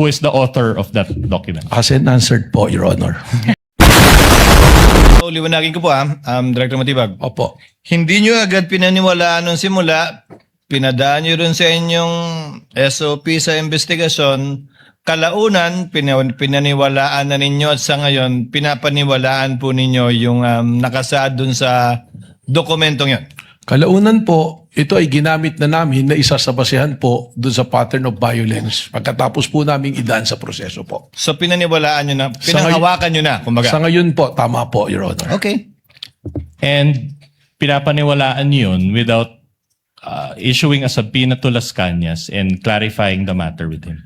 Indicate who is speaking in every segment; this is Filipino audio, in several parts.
Speaker 1: Who is the author of that document?
Speaker 2: As and answered po, Your Honor.
Speaker 3: Liwanagin ko po Director Matibag.
Speaker 2: Opo.
Speaker 3: Hindi nyo agad pinaniwalaan nung simula, pinadaan nyo rin sa inyong SOP sa investigasyon, kalaunan, pinaniwalaan na ninyo at sa ngayon, pinapaniwalaan po ninyo yung nakasaad dun sa dokumentong yun.
Speaker 2: Kalaunan po, ito ay ginamit na namin na isa sa basehan po doon sa pattern of violence pagkatapos po namin idaan sa proseso po.
Speaker 3: So pinaniwalaan nyo na, pinanghawakan nyo na, kumbaga.
Speaker 2: Sa ngayon po, tama po, Your Honor.
Speaker 3: Okay.
Speaker 1: And pinapaniwalaan niyo yun without issuing a subpoena to Las Cañas and clarifying the matter with him.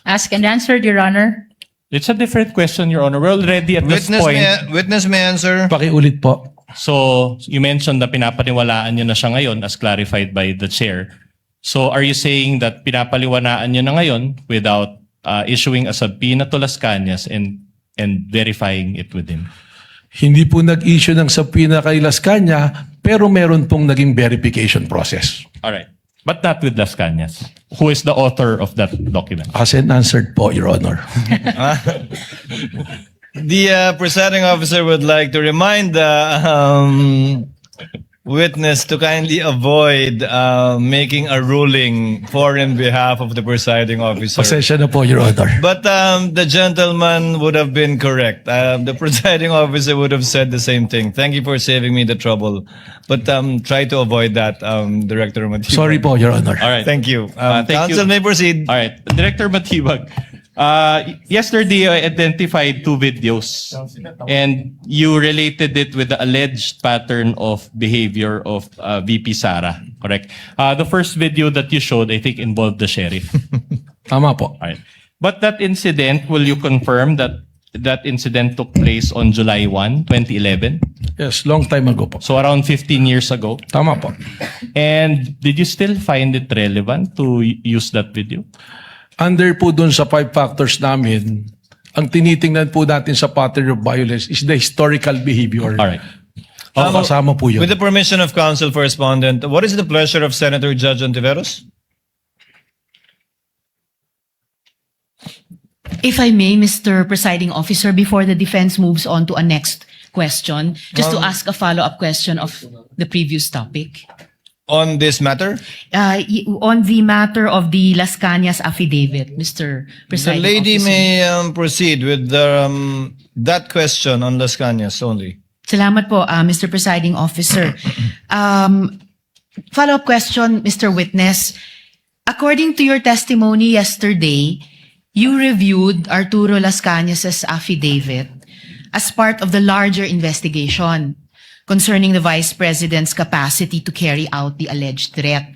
Speaker 4: Asked and answered, Your Honor.
Speaker 1: It's a different question, Your Honor. We're already at this point.
Speaker 3: Witness may answer.
Speaker 2: Pakiulit po.
Speaker 1: So, you mentioned na pinapaniwalaan niyo na siya ngayon as clarified by the chair. So, are you saying that pinapaliwanaan niyo na ngayon without issuing a subpoena to Las Cañas and verifying it with him?
Speaker 2: Hindi po nag-issue ng subpoena kay Las Cañas, pero meron pong naging verification process.
Speaker 1: All right. But not with Las Cañas. Who is the author of that document?
Speaker 2: As and answered po, Your Honor.
Speaker 3: The presiding officer would like to remind the witness to kindly avoid making a ruling for and behalf of the presiding officer.
Speaker 2: Pasensya na po, Your Honor.
Speaker 3: But the gentleman would have been correct. The presiding officer would have said the same thing. Thank you for saving me the trouble. But try to avoid that, Director Matibag.
Speaker 2: Sorry po, Your Honor.
Speaker 1: All right.
Speaker 3: Thank you.
Speaker 1: Thank
Speaker 3: Counsel
Speaker 1: you.
Speaker 3: may proceed.
Speaker 1: All right. Director Matibag, yesterday I identified 2 videos and you related it with the alleged pattern of behavior of VP Sara, correct? The first video that you showed, I think, involved the sheriff.
Speaker 2: Tama po.
Speaker 1: All right. But that incident, will you confirm that that incident took place on July 1, 2011?
Speaker 2: Yes, long time ago po.
Speaker 1: So around 15 years ago.
Speaker 2: Tama po.
Speaker 1: And did you still find it relevant to use that video?
Speaker 2: Under po dun sa 5 factors namin, ang tinitingnan po natin sa pattern of violence is the historical behavior.
Speaker 1: All right.
Speaker 2: Kasama po yun.
Speaker 3: With the permission of counsel for respondent, what is the pleasure of Senator Judge Ontiveros?
Speaker 4: If I may, Mr. Presiding Officer, before the defense moves on to a next question, just to ask a follow-up question of the previous topic.
Speaker 3: On this matter?
Speaker 4: On the matter of the Las Cañas affidavit, Mr.
Speaker 3: The
Speaker 4: Presiding
Speaker 3: lady
Speaker 4: Officer.
Speaker 3: may proceed with that question on Las Cañas only.
Speaker 4: Salamat po, Mr. Presiding Officer. Follow-up question, Mr. Witness. According to your testimony yesterday, you reviewed Arturo Las Cañas' affidavit as part of the larger investigation concerning the Vice President's capacity to carry out the alleged threat.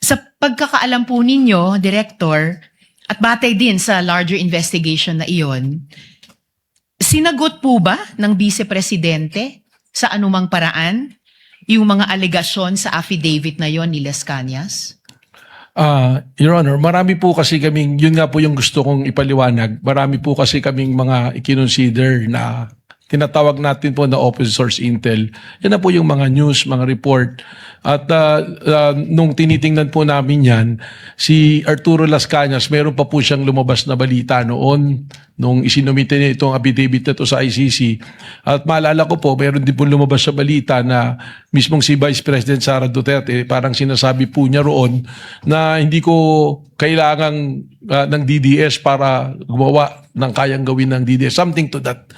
Speaker 4: Sa pagkakaalam po ninyo, Director, at batay din sa larger investigation na iyon, sinagot po ba ng Vice Presidente sa anumang paraan yung mga alegasyon sa affidavit na yon ni Las Cañas?
Speaker 2: Your Honor, marami po kasi kaming, yun nga po yung gusto kong ipaliwanag, marami po kasi kaming mga i-consider na tinatawag natin po na open source intel. Yan na po yung mga news, mga report. At nung tinitingnan po namin yan, si Arturo Las Cañas, meron pa po siyang lumabas na balita noon, nung isinumite niya itong affidavit na to sa ICC. At maalala ko po, meron din po lumabas sa balita na mismong si Vice President Sara Duterte, parang sinasabi po niya roon na hindi ko kailangan ng DDS para gumawa ng kayang gawin ng DDS. Something to that